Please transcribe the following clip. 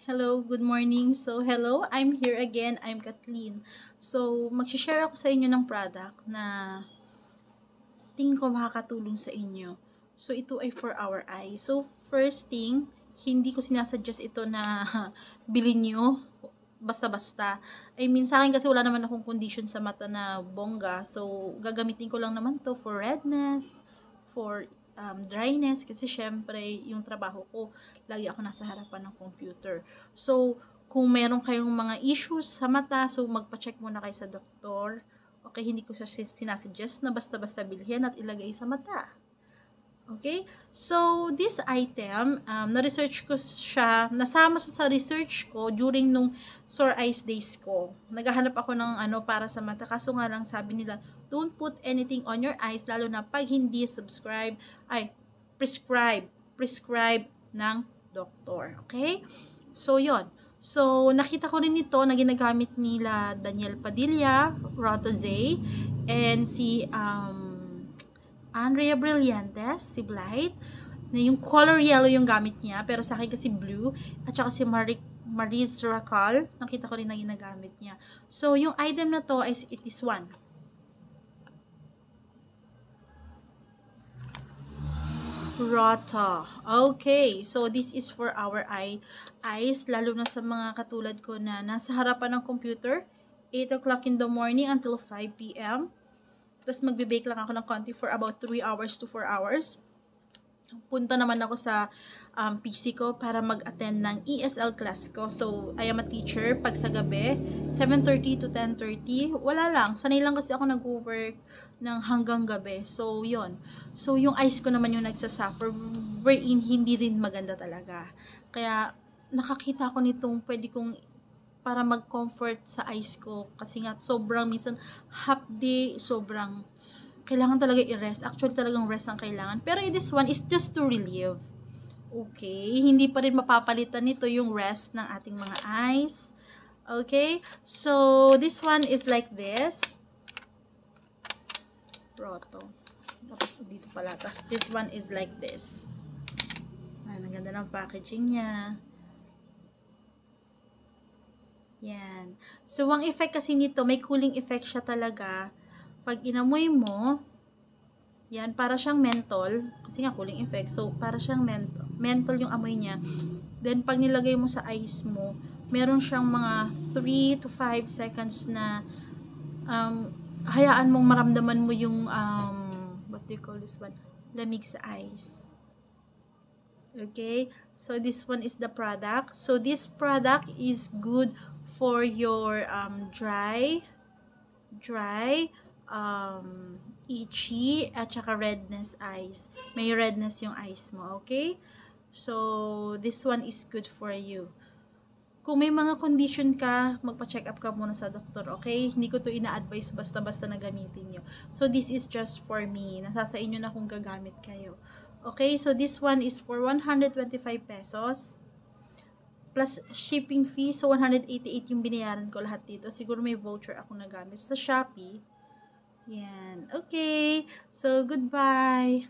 Hello, good morning. So, hello, I'm here again. I'm Kathleen. So, mag-share ako sa inyo ng product na tingin ko makakatulong sa inyo. So, ito ay for our eyes. So, first thing, hindi ko sinasuggest ito na bilhin nyo basta-basta. I mean, sa akin kasi wala naman akong condition sa mata na bongga. So, gagamitin ko lang naman to for redness, for dryness. Kasi syempre, yung trabaho ko, lagi ako nasa harapan ng computer. So, kung meron kayong mga issues sa mata, so magpa-check muna kayo sa doktor. Okay, hindi ko siya sinasuggest na basta-basta bilhin at ilagay sa mata. Okay? So, this item, na-research ko siya, nasama siya sa research ko during nung sore eyes days ko. Naghahanap ako ng para sa mata. Kaso nga lang sabi nila, don't put anything on your eyes, lalo na pag hindi prescribe ng doktor. Okay? So, yon. So, nakita ko rin ito na ginagamit nila Daniel Padilla, Rotozay, and si Andrea Brillantes, si Blight, na yung color yellow yung gamit niya, pero sa akin kasi blue, at saka si Maris Racal, nakita ko rin na ginagamit niya. So, yung item na to is, it is one. Rota. Okay, so this is for our eyes, lalo na sa mga katulad ko na nasa harapan ng computer, 8 o'clock in the morning until 5 p.m. Tapos magbe-bake lang ako ng konti for about 3 hours to 4 hours. Punta naman ako sa PC ko para mag-attend ng ESL class ko. So, I am a teacher pag sa gabi, 7:30 to 10:30. Wala lang. Sanay lang kasi ako nag-work ng hanggang gabi. So, yon. So, yung eyes ko naman yung nagsasuffer, wherein hindi rin maganda talaga. Kaya, nakakita ko nitong pwede kong para mag-comfort sa eyes ko kasi nga sobrang minsan half day, sobrang kailangan talaga i-rest. Actually talagang rest ang kailangan. Pero this one is just to relieve. Okay, hindi pa rin mapapalitan nito yung rest ng ating mga eyes. Okay, so this one is like this. Roto. Tapos dito pala. Tapos this one is like this. Ang ganda ng packaging niya. Yan. So, ang effect kasi nito, may cooling effect siya talaga. Pag inamoy mo, yan, para siyang menthol. Kasi nga, cooling effect. So, para siyang menthol yung amoy niya. Then, pag nilagay mo sa eyes mo, meron siyang mga 3 to 5 seconds na hayaan mong maramdaman mo yung, what do you call this one? Lamig sa eyes. Okay? So, this one is the product. So, this product is good for your dry, itchy, at saka redness eyes. May redness yung eyes mo, okay? So, this one is good for you. Kung may mga condition ka, magpa-check up ka muna sa doktor, okay? Hindi ko to ina-advise basta-basta na gamitin nyo. So, this is just for me. Nasa sa inyo na kung gagamit kayo. Okay? So, this one is for 125 pesos. Plus shipping fee, so 188 yung binayaran ko lahat dito. Siguro may voucher ako nagamit sa Shopee. Yan. Okay. So, goodbye.